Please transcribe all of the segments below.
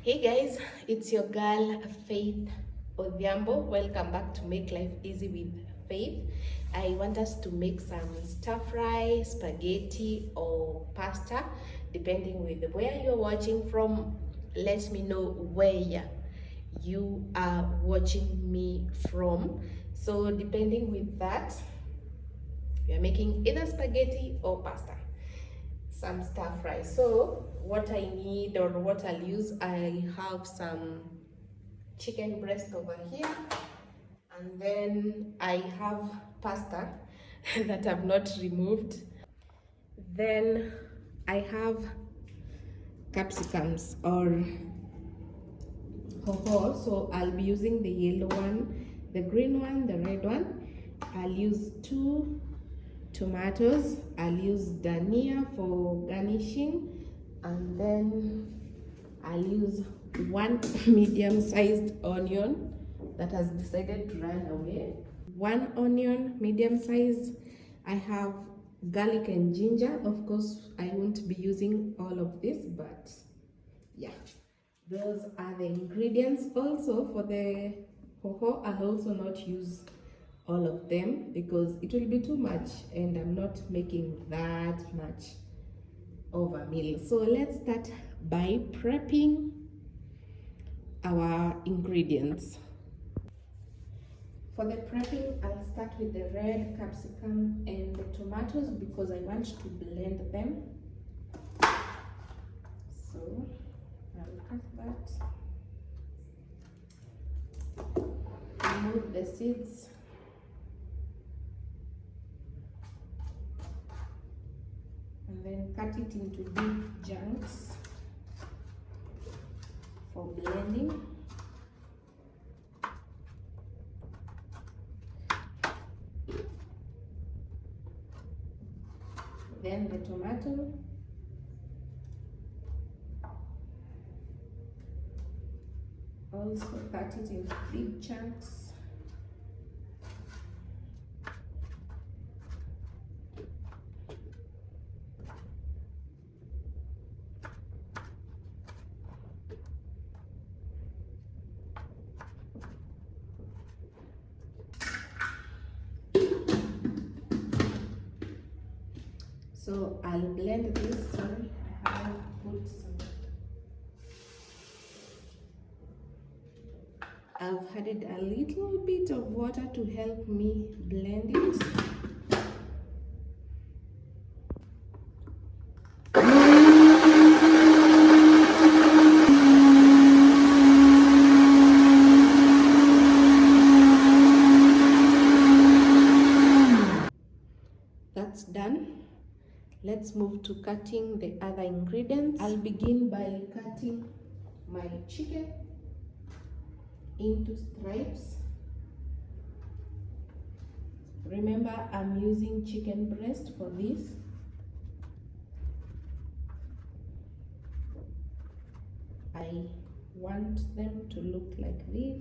Hey guys, it's your girl Faith Odhiambo. Welcome back to Make Life Easy with Faith. I want us to make some stir fry, spaghetti, or pasta, depending with where you're watching from. Let me know where you are watching me from. So, depending with that, we are making either spaghetti or pasta, some stir fry. So what I need, or what I'll use, I have some chicken breast over here, and then I have pasta that I've not removed. Then I have capsicums or hoho, so I'll be using the yellow one, the green one, the red one. I'll use 2 tomatoes. I'll use dania for garnishing, and then I'll use 1 medium-sized onion that has decided to run away. 1 onion, medium-sized. I have garlic and ginger. Of course, I won't be using all of this, but yeah, those are the ingredients. Also, for the hoho, I'll also not use all of them because it will be too much, and I'm not making that much of a meal. So let's start by prepping our ingredients. For the prepping, I'll start with the red capsicum and the tomatoes because I want to blend them. So I'll cut that, remove the seeds, and then cut it into big chunks for blending. Then the tomato, also cut it into big chunks. So I'll blend this. Sorry, I have put some. I've added a little bit of water to help me blend it. That's done. Let's move to cutting the other ingredients. I'll begin by cutting my chicken into stripes. Remember, I'm using chicken breast for this. I want them to look like this.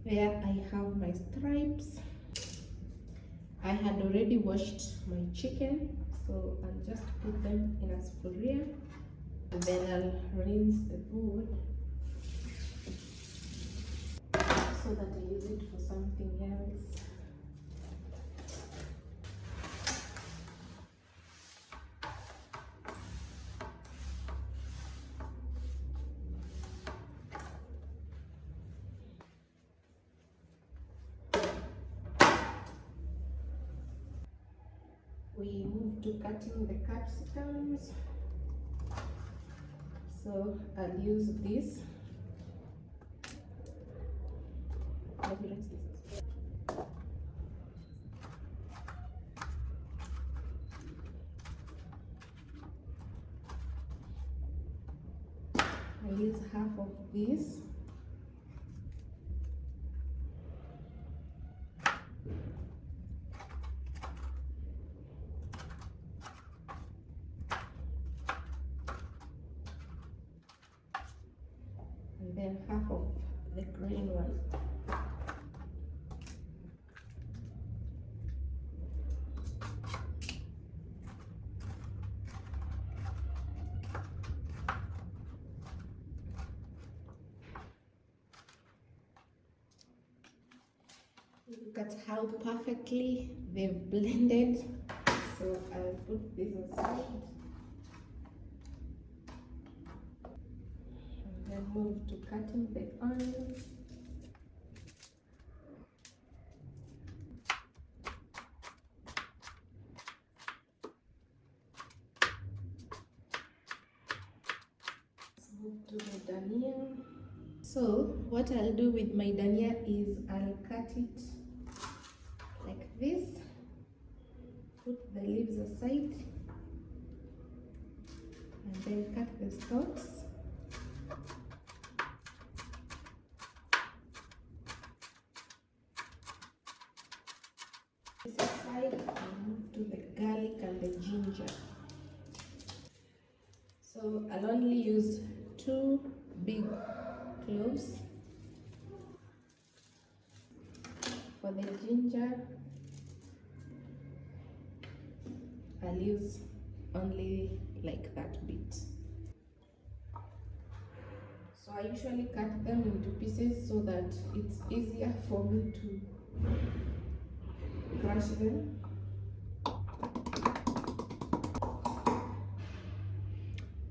There I have my stripes. I had already washed my chicken, so I'll just put them in a sufuria, and then I'll rinse the food so that I use it for something else. We move to cutting the capsicums. So I'll use this. I'll use half of this. And then half of the green one. Look at how perfectly they've blended. So I'll put this aside and then move to cutting the onion. Let's move to the dania. So what I'll do with my dania is I'll cut it like this, put the leaves aside, and then cut the stalks. This aside and move to the garlic and the ginger. So I'll only use 2 big cloves. For the ginger, I'll use only like that bit. So I usually cut them into pieces so that it's easier for me to crush them.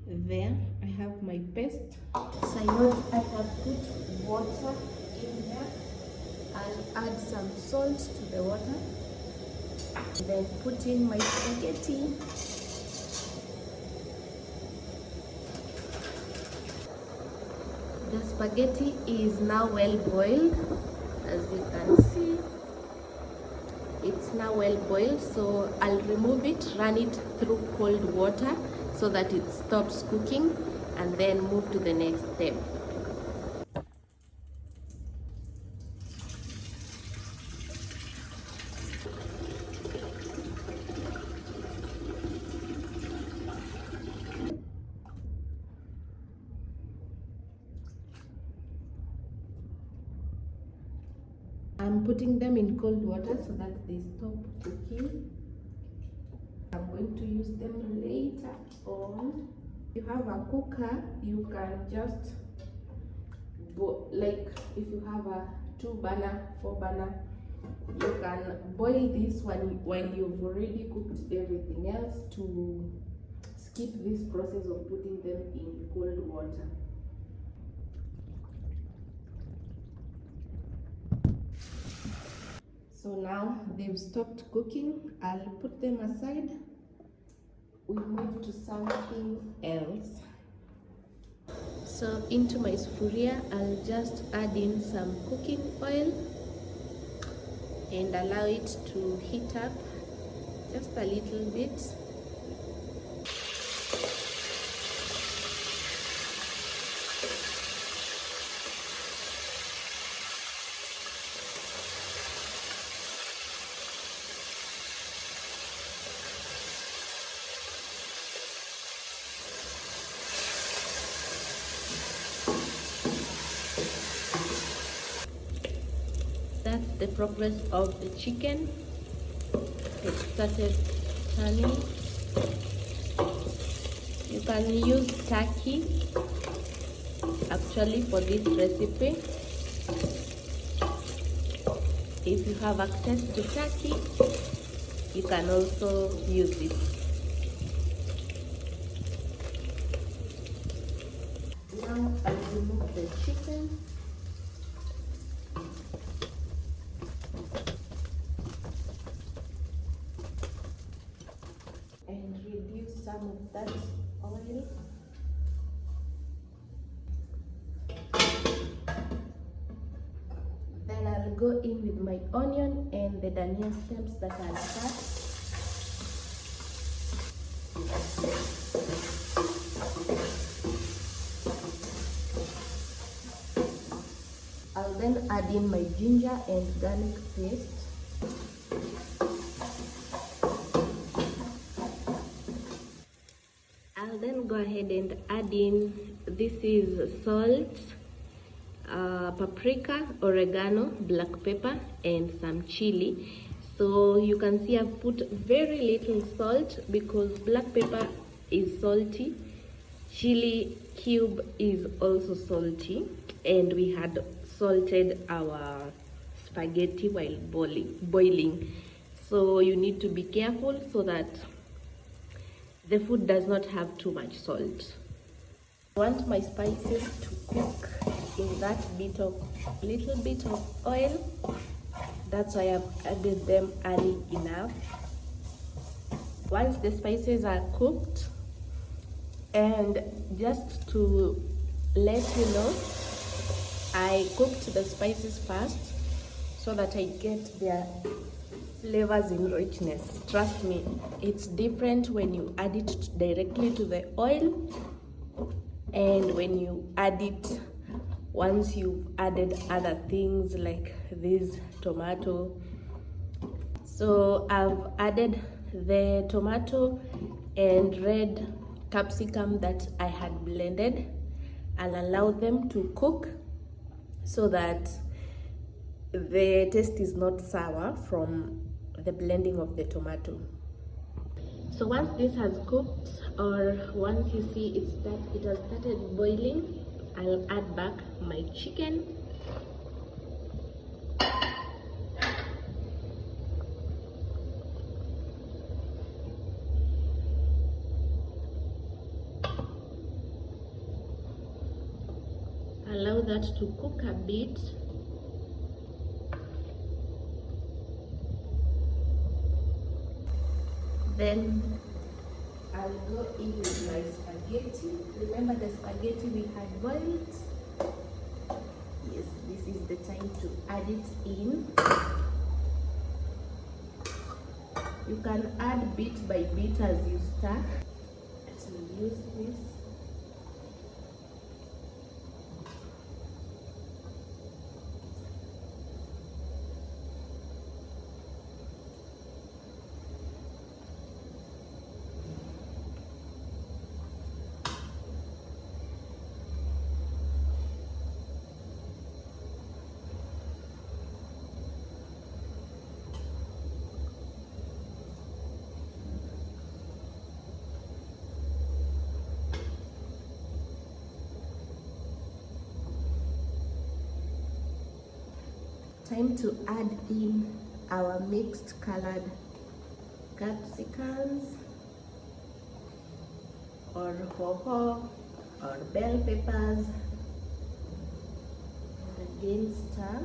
There I have my paste. So I know I have put water in there. I'll add some salt to the water, then put in my spaghetti. The spaghetti is now well boiled. As you can see, it's now well boiled, so I'll remove it, run it through cold water so that it stops cooking, and then move to the next step. I'm putting them in cold water so that they stop cooking. I'm going to use them later on. If you have a cooker, you can just like if you have a 2-burner, 4-burner, you can boil this one while you've already cooked everything else to skip this process of putting them in cold water. So now they've stopped cooking. I'll put them aside. We move to something else. So into my sufuria, I'll just add in some cooking oil and allow it to heat up just a little bit. That's the progress of the chicken. It started turning. You can use turkey actually for this recipe. If you have access to turkey, you can also use it. Now I remove the chicken. And reduce some of that oil. Then I'll go in with my onion and the dania stems that I'll cut. I'll then add in my ginger and garlic paste. I'll then go ahead and add in, this is salt, paprika, oregano, black pepper, and some chili. So you can see I've put very little salt because black pepper is salty, chili cube is also salty, and we had salted our spaghetti while boiling. So you need to be careful so that the food does not have too much salt. I want my spices to cook in that little bit of oil. That's why I've added them early enough. Once the spices are cooked, and just to let you know, I cooked the spices first so that I get their flavors in richness. Trust me, it's different when you add it directly to the oil and when you add it once you've added other things like this tomato. So I've added the tomato and red capsicum that I had blended. I'll allow them to cook so that the taste is not sour from the blending of the tomato. So once this has cooked, or once you see it has started boiling, I'll add back my chicken. Allow that to cook a bit. Then I'll go in with my spaghetti. Remember the spaghetti we had boiled? Yes, this is the time to add it in. You can add bit by bit as you start. Let's use this. Time to add in our mixed colored capsicums or hoho or bell peppers, and again stir.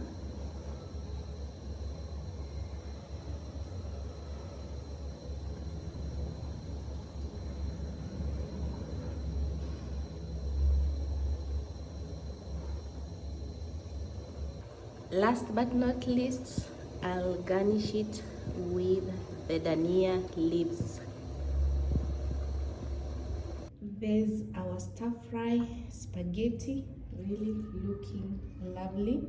Last but not least, I'll garnish it with the dania leaves. There's our stir fry spaghetti, really looking lovely.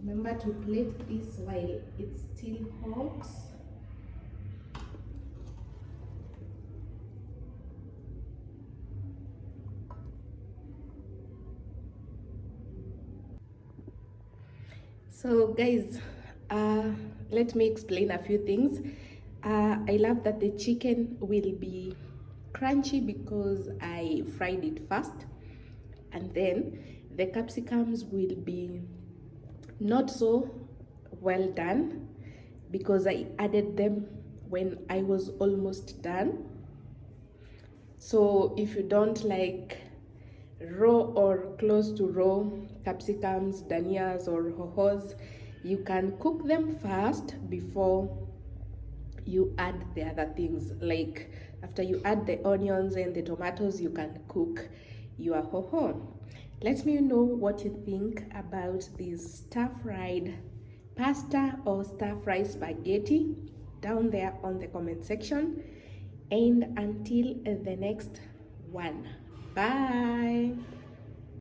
Remember to plate this while it's still hot. So guys, let me explain a few things. I love that the chicken will be crunchy because I fried it first, and then the capsicums will be not so well done because I added them when I was almost done. So if you don't like raw or close to raw capsicums, danias or hohos, you can cook them first before you add the other things. Like after you add the onions and the tomatoes, you can cook your hoho. Let me know what you think about this stir-fried pasta or stir-fried spaghetti down there on the comment section. And until the next one, bye.